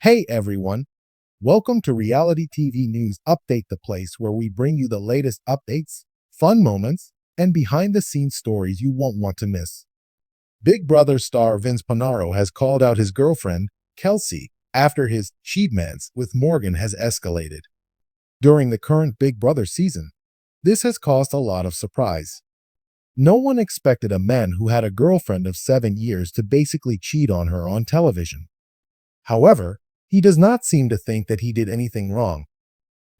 Hey everyone, welcome to Reality TV News Update, the place where we bring you the latest updates, fun moments, and behind the scenes stories you won't want to miss. Big Brother star Vince Panaro has called out his girlfriend, Kelsey, after his Cheatmance with Morgan has escalated. During the current Big Brother season, this has caused a lot of surprise. No one expected a man who had a girlfriend of 7 years to basically cheat on her on television. However, he does not seem to think that he did anything wrong.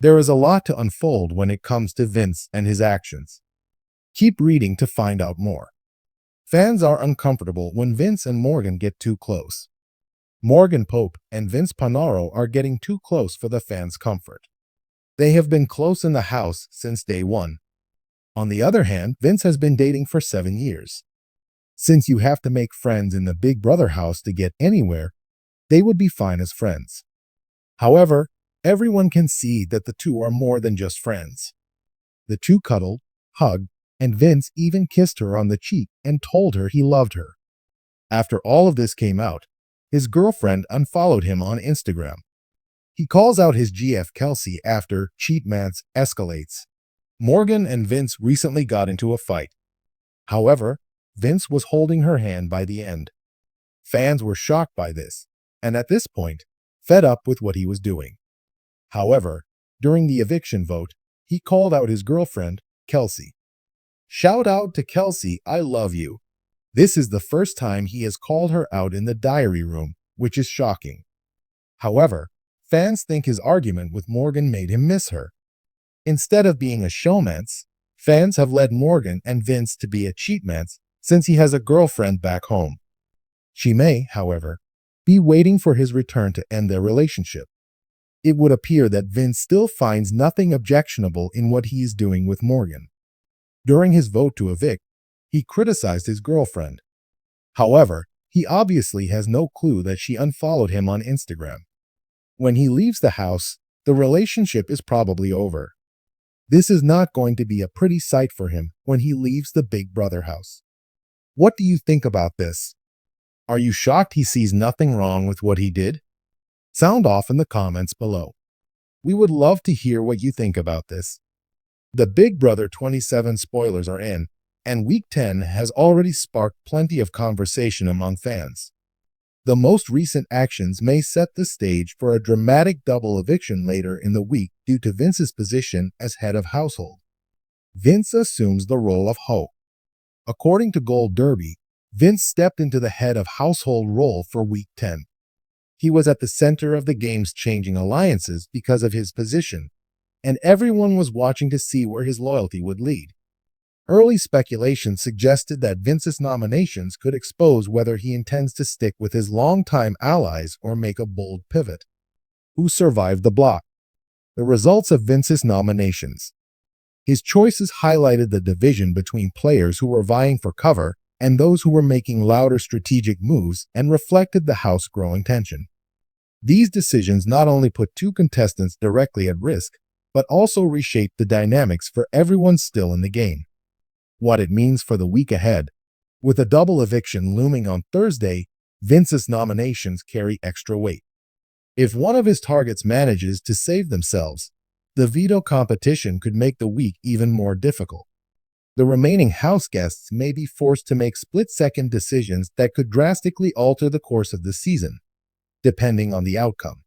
There is a lot to unfold when it comes to Vince and his actions. Keep reading to find out more. Fans are uncomfortable when Vince and Morgan get too close. Morgan Pope and Vince Panaro are getting too close for the fans' comfort. They have been close in the house since day one. On the other hand, Vince has been dating for 7 years. Since you have to make friends in the Big Brother house to get anywhere, they would be fine as friends. However, everyone can see that the two are more than just friends. The two cuddled, hugged, and Vince even kissed her on the cheek and told her he loved her. After all of this came out, his girlfriend unfollowed him on Instagram. He calls out his GF Kelsey after Cheatmance escalates. Morgan and Vince recently got into a fight. However, Vince was holding her hand by the end. Fans were shocked by this, and at this point, fed up with what he was doing. However, during the eviction vote, he called out his girlfriend, Kelsey. Shout out to Kelsey, I love you. This is the first time he has called her out in the diary room, which is shocking. However, fans think his argument with Morgan made him miss her. Instead of being a showmance, fans have led Morgan and Vince to be a cheatmance since he has a girlfriend back home. She may, however, be waiting for his return to end their relationship. It would appear that Vince still finds nothing objectionable in what he is doing with Morgan. During his vote to evict, he criticized his girlfriend. However, he obviously has no clue that she unfollowed him on Instagram. When he leaves the house, the relationship is probably over. This is not going to be a pretty sight for him when he leaves the Big Brother house. What do you think about this? Are you shocked he sees nothing wrong with what he did? Sound off in the comments below. We would love to hear what you think about this. The Big Brother 27 spoilers are in, and Week 10 has already sparked plenty of conversation among fans. The most recent actions may set the stage for a dramatic double eviction later in the week due to Vince's position as head of household. Vince assumes the role of Ho. According to Gold Derby, Vince stepped into the head of household role for Week 10. He was at the center of the game's changing alliances because of his position, and everyone was watching to see where his loyalty would lead. Early speculation suggested that Vince's nominations could expose whether he intends to stick with his longtime allies or make a bold pivot. Who survived the block? The results of Vince's nominations. His choices highlighted the division between players who were vying for cover and those who were making louder strategic moves and reflected the house's growing tension. These decisions not only put two contestants directly at risk, but also reshaped the dynamics for everyone still in the game. What it means for the week ahead. With a double eviction looming on Thursday, Vince's nominations carry extra weight. If one of his targets manages to save themselves, the veto competition could make the week even more difficult. The remaining house guests may be forced to make split-second decisions that could drastically alter the course of the season, depending on the outcome.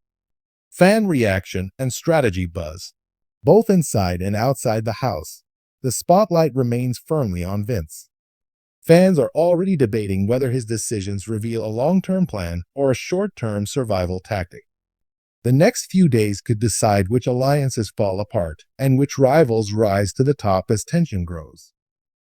Fan reaction and strategy buzz. Both inside and outside the house, the spotlight remains firmly on Vince. Fans are already debating whether his decisions reveal a long-term plan or a short-term survival tactic. The next few days could decide which alliances fall apart and which rivals rise to the top as tension grows.